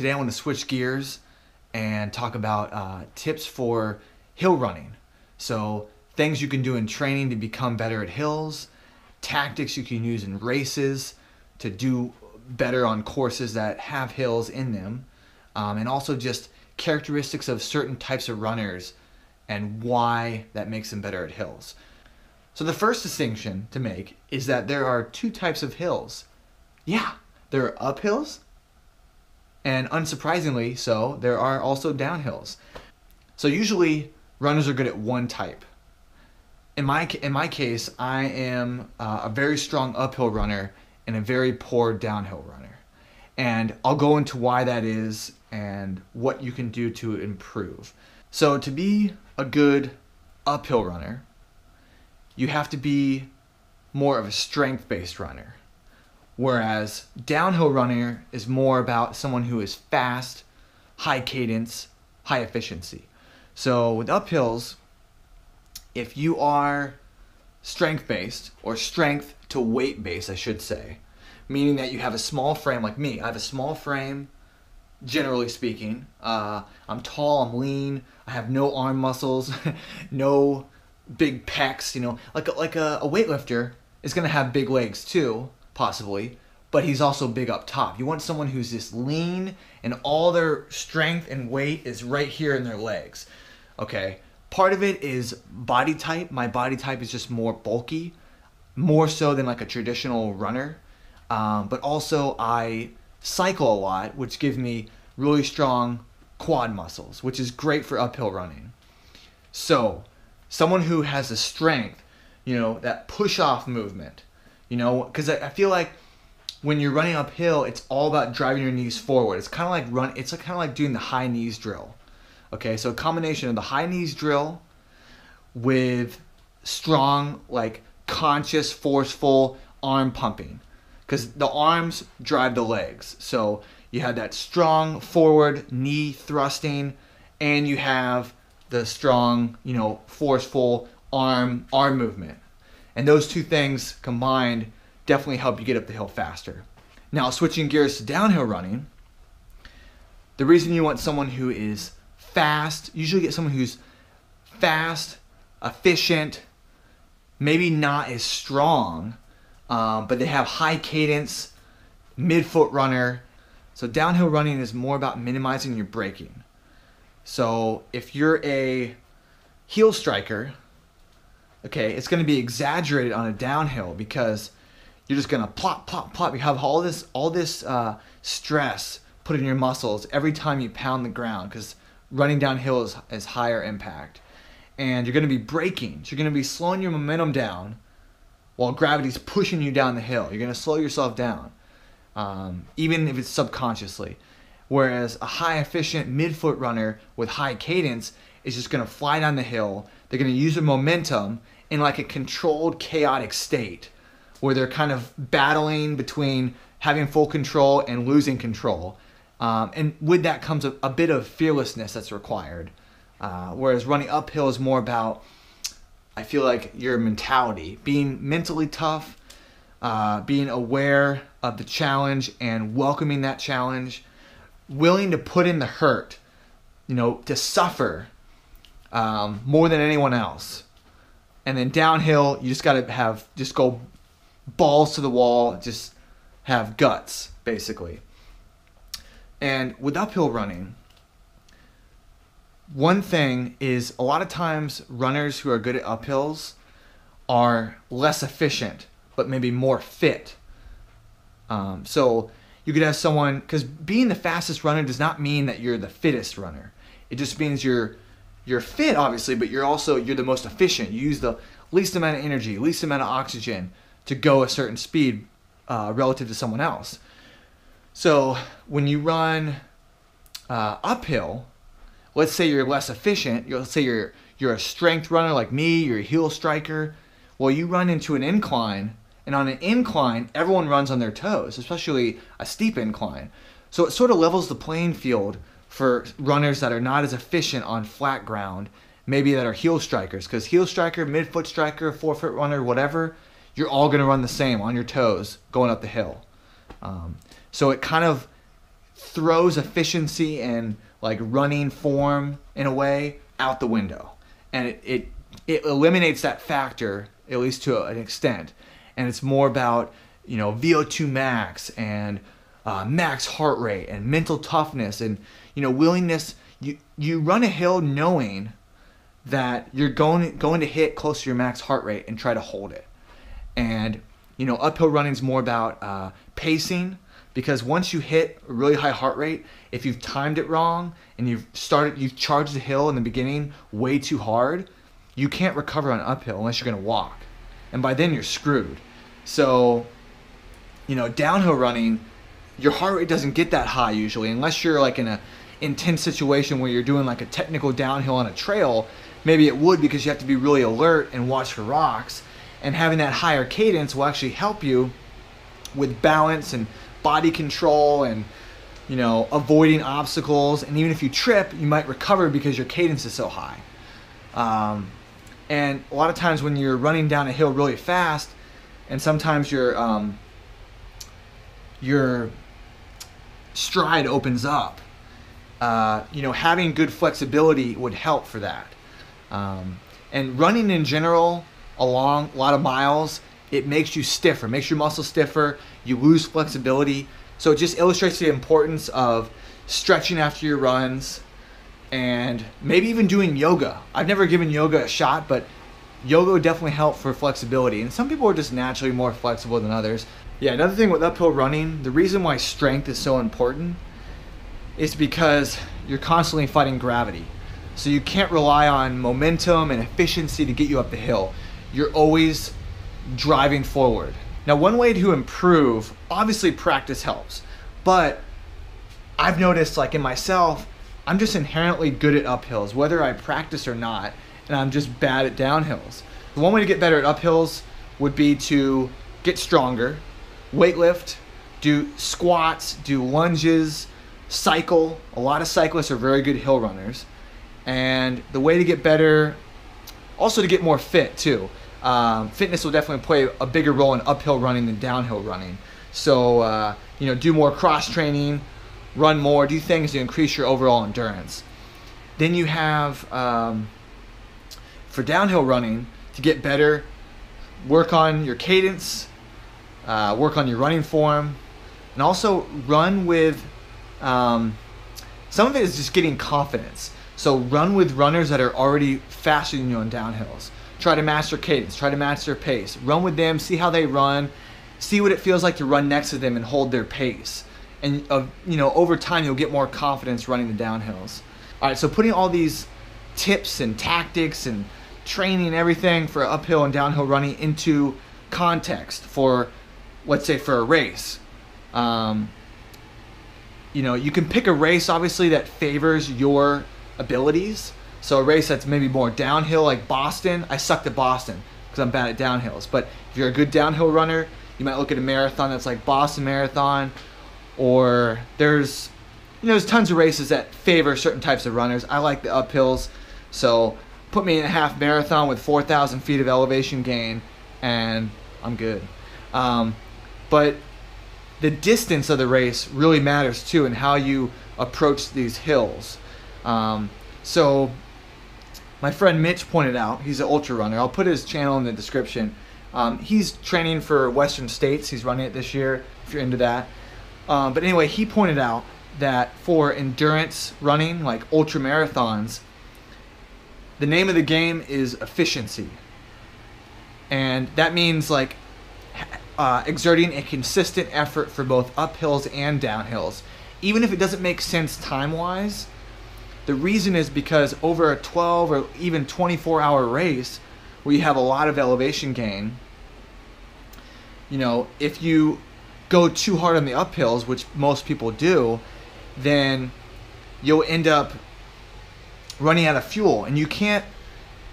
Today I want to switch gears and talk about tips for hill running. So things you can do in training to become better at hills, tactics you can use in races to do better on courses that have hills in them, and also just characteristics of certain types of runners and why that makes them better at hills. So the first distinction to make is that there are two types of hills. Yeah, there are uphills, and unsurprisingly so, there are also downhills. So usually runners are good at one type. In my case, I am a very strong uphill runner and a very poor downhill runner. And I'll go into why that is and what you can do to improve. So to be a good uphill runner, you have to be more of a strength-based runner. Whereas downhill runner is more about someone who is fast, high cadence, high efficiency. So with uphills, if you are strength-based, or strength to weight-based, I should say, meaning that you have a small frame like me. I have a small frame, generally speaking. I'm tall, I'm lean, I have no arm muscles, no big pecs, like a weightlifter is going to have big legs too, possibly, but he's also big up top. You want someone who's just lean and all their strength and weight is right here in their legs. Okay, part of it is body type. My body type is just more bulky, more so than like a traditional runner, but also I cycle a lot, which gives me really strong quad muscles, which is great for uphill running. So someone who has the strength, that push-off movement, because I feel like when you're running uphill, it's all about driving your knees forward. It's kind of like it's kind of like doing the high knees drill. Okay, so a combination of the high knees drill with strong, like conscious, forceful arm pumping, because the arms drive the legs. So you have that strong forward knee thrusting, and you have the strong, forceful arm movement. And those two things combined definitely help you get up the hill faster. Now, switching gears to downhill running, the reason you want someone who is fast, usually get someone who's fast, efficient, maybe not as strong, but they have high cadence, mid-foot runner. So downhill running is more about minimizing your braking. So if you're a heel striker, okay, it's going to be exaggerated on a downhill because you're just going to plop, plop, plop. You have all this stress put in your muscles every time you pound the ground, because running downhill is higher impact. And you're going to be braking. So you're going to be slowing your momentum down while gravity's pushing you down the hill. You're going to slow yourself down, even if it's subconsciously. Whereas a high efficient midfoot runner with high cadence is just going to fly down the hill. They're going to use their momentum in like a controlled, chaotic state where they're kind of battling between having full control and losing control. And with that comes a bit of fearlessness that's required. Whereas running uphill is more about, I feel like, your mentality, being mentally tough, being aware of the challenge and welcoming that challenge, willing to put in the hurt, to suffer more than anyone else. And then downhill, you just got to just go balls to the wall, just have guts, basically. And with uphill running, one thing is a lot of times runners who are good at uphills are less efficient, but maybe more fit. So you could have someone, because being the fastest runner does not mean that you're the fittest runner. It just means you're fit, obviously, but you're the most efficient. You use the least amount of energy, least amount of oxygen to go a certain speed relative to someone else. So when you run uphill, let's say you're less efficient. Let's say you're a strength runner like me, you're a heel striker. Well, you run into an incline, and on an incline, everyone runs on their toes, especially a steep incline. So it sort of levels the playing field for runners that are not as efficient on flat ground, maybe that are heel strikers, because heel striker, midfoot striker, forefoot runner, whatever, you're all going to run the same on your toes going up the hill. So it kind of throws efficiency and like running form in a way out the window, and it eliminates that factor, at least to an extent, and it's more about, you know, VO2 max and max heart rate and mental toughness and, you know, willingness. You run a hill knowing that you're going to hit close to your max heart rate and try to hold it. And, you know, uphill running is more about pacing, because once you hit a really high heart rate, if you've timed it wrong and you've charged the hill in the beginning way too hard, you can't recover on uphill unless you're going to walk. And by then you're screwed. So, you know, downhill running, your heart rate doesn't get that high usually, unless you're like in a intense situation where you're doing like a technical downhill on a trail. Maybe it would, because you have to be really alert and watch for rocks, and having that higher cadence will actually help you with balance and body control and, you know, avoiding obstacles. And even if you trip, you might recover because your cadence is so high. And a lot of times when you're running down a hill really fast, and sometimes your stride opens up, you know, having good flexibility would help for that. And running in general along a lot of miles, it makes you stiffer, makes your muscles stiffer, you lose flexibility. So it just illustrates the importance of stretching after your runs, and maybe even doing yoga. I've never given yoga a shot, but yoga would definitely help for flexibility. And some people are just naturally more flexible than others. Yeah, another thing with uphill running, the reason why strength is so important is because you're constantly fighting gravity. So you can't rely on momentum and efficiency to get you up the hill. You're always driving forward. Now, one way to improve, obviously practice helps, but I've noticed, like in myself, I'm just inherently good at uphills, whether I practice or not, and I'm just bad at downhills. The one way to get better at uphills would be to get stronger, weightlift, do squats, do lunges, cycle. A lot of cyclists are very good hill runners. And the way to get better, also to get more fit too. Fitness will definitely play a bigger role in uphill running than downhill running. So, you know, do more cross training, run more, do things to increase your overall endurance. Then you have, for downhill running, to get better, work on your cadence, work on your running form, and also run with, some of it is just getting confidence. So run with runners that are already faster than you on downhills. Try to match their cadence, try to match their pace. Run with them, see how they run, see what it feels like to run next to them and hold their pace. And you know, over time you'll get more confidence running the downhills. All right, so putting all these tips and tactics and training and everything for uphill and downhill running into context for, let's say, for a race. You know, you can pick a race obviously that favors your abilities. So a race that's maybe more downhill, like Boston. I sucked at Boston because I'm bad at downhills. But if you're a good downhill runner, you might look at a marathon that's like Boston Marathon, or there's tons of races that favor certain types of runners. I like the uphills, so put me in a half marathon with 4,000 feet of elevation gain, and I'm good. But the distance of the race really matters too, and how you approach these hills. So my friend Mitch pointed out, he's an ultra runner. I'll put his channel in the description. He's training for Western States. He's running it this year, if you're into that. But anyway, he pointed out that for endurance running, like ultra marathons, the name of the game is efficiency. And that means like exerting a consistent effort for both uphills and downhills. Even if it doesn't make sense time-wise, the reason is because over a 12 or even 24-hour race where you have a lot of elevation gain, you know, if you go too hard on the uphills, which most people do, then you'll end up running out of fuel, and you can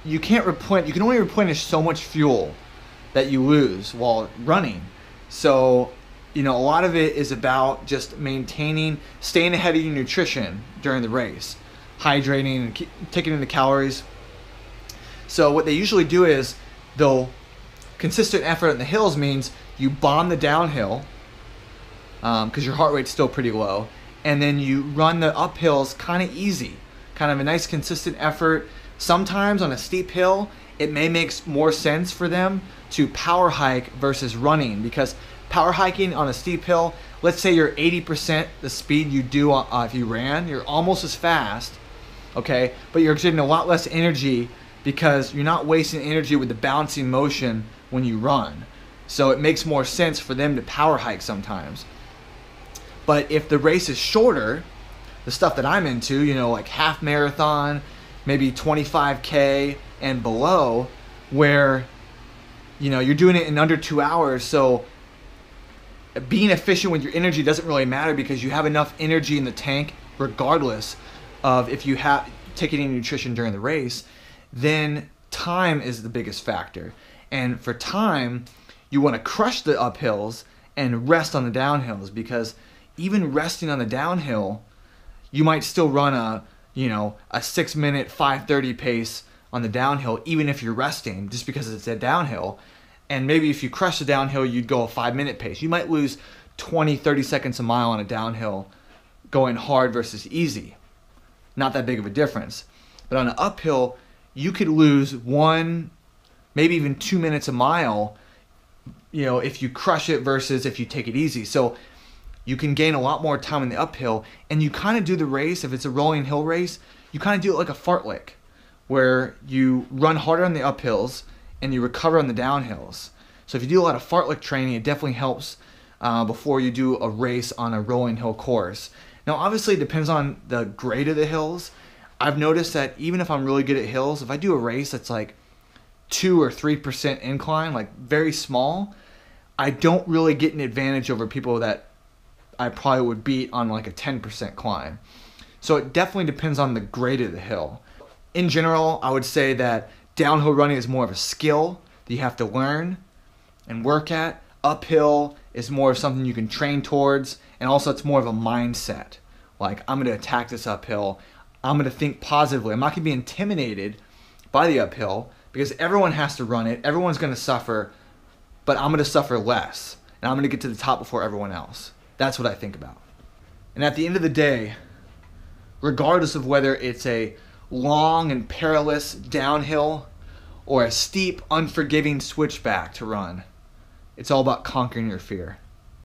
only replenish so much fuel that you lose while running. So, you know, a lot of it is about just staying ahead of your nutrition during the race, hydrating and taking in the calories. So what they usually do is consistent effort in the hills means you bomb the downhill because your heart rate's still pretty low, and then you run the uphills kind of easy, kind of a nice consistent effort. Sometimes on a steep hill, it may make more sense for them to power hike versus running, because power hiking on a steep hill, let's say you're 80% the speed you do if you ran, you're almost as fast, okay, but you're getting a lot less energy because you're not wasting energy with the bouncing motion when you run. So it makes more sense for them to power hike sometimes. But if the race is shorter, the stuff that I'm into, you know, like half marathon, maybe 25K and below, where, you know, you're doing it in under 2 hours, so being efficient with your energy doesn't really matter because you have enough energy in the tank regardless of if you have taken any nutrition during the race. Then time is the biggest factor. And for time, you want to crush the uphills and rest on the downhills, because even resting on the downhill, you might still run a 6-minute 5:30 pace on the downhill even if you're resting, just because it's a downhill. And maybe if you crush the downhill, you'd go a 5-minute pace. You might lose 20-30 seconds a mile on a downhill going hard versus easy. Not that big of a difference. But on an uphill, you could lose 1, maybe even 2 minutes a mile, you know, if you crush it versus if you take it easy. So you can gain a lot more time in the uphill, and you kind of do the race, if it's a rolling hill race, you kind of do it like a fartlek, where you run harder on the uphills and you recover on the downhills. So if you do a lot of fartlek training, it definitely helps before you do a race on a rolling hill course. Now obviously it depends on the grade of the hills. I've noticed that even if I'm really good at hills, if I do a race that's like 2 or 3% incline, like very small, I don't really get an advantage over people that I probably would beat on like a 10% climb. So it definitely depends on the grade of the hill. In general, I would say that downhill running is more of a skill that you have to learn and work at. Uphill is more of something you can train towards, and also it's more of a mindset. Like, I'm going to attack this uphill. I'm going to think positively. I'm not going to be intimidated by the uphill, because everyone has to run it. Everyone's going to suffer, but I'm going to suffer less, and I'm going to get to the top before everyone else. That's what I think about. And at the end of the day, regardless of whether it's a long and perilous downhill or a steep, unforgiving switchback to run, it's all about conquering your fear.